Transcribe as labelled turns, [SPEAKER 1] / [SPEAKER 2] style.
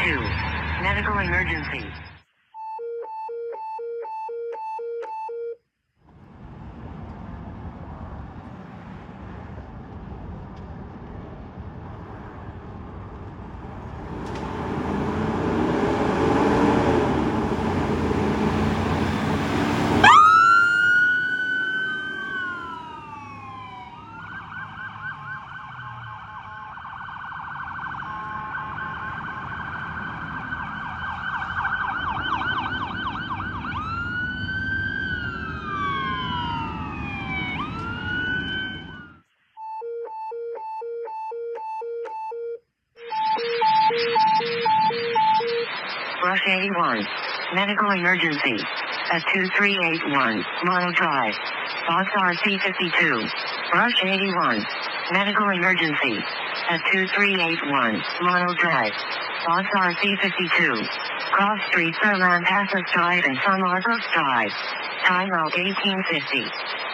[SPEAKER 1] C52. Medical emergency. Rush 81. Medical emergency. At 2381, Mono Drive. Lost RC52. Rush 81. Medical emergency. At 2381, Mono Drive. Lost RC52. Cross Street, Sir Lampasas Drive and San Marcos Drive. Time out 1850.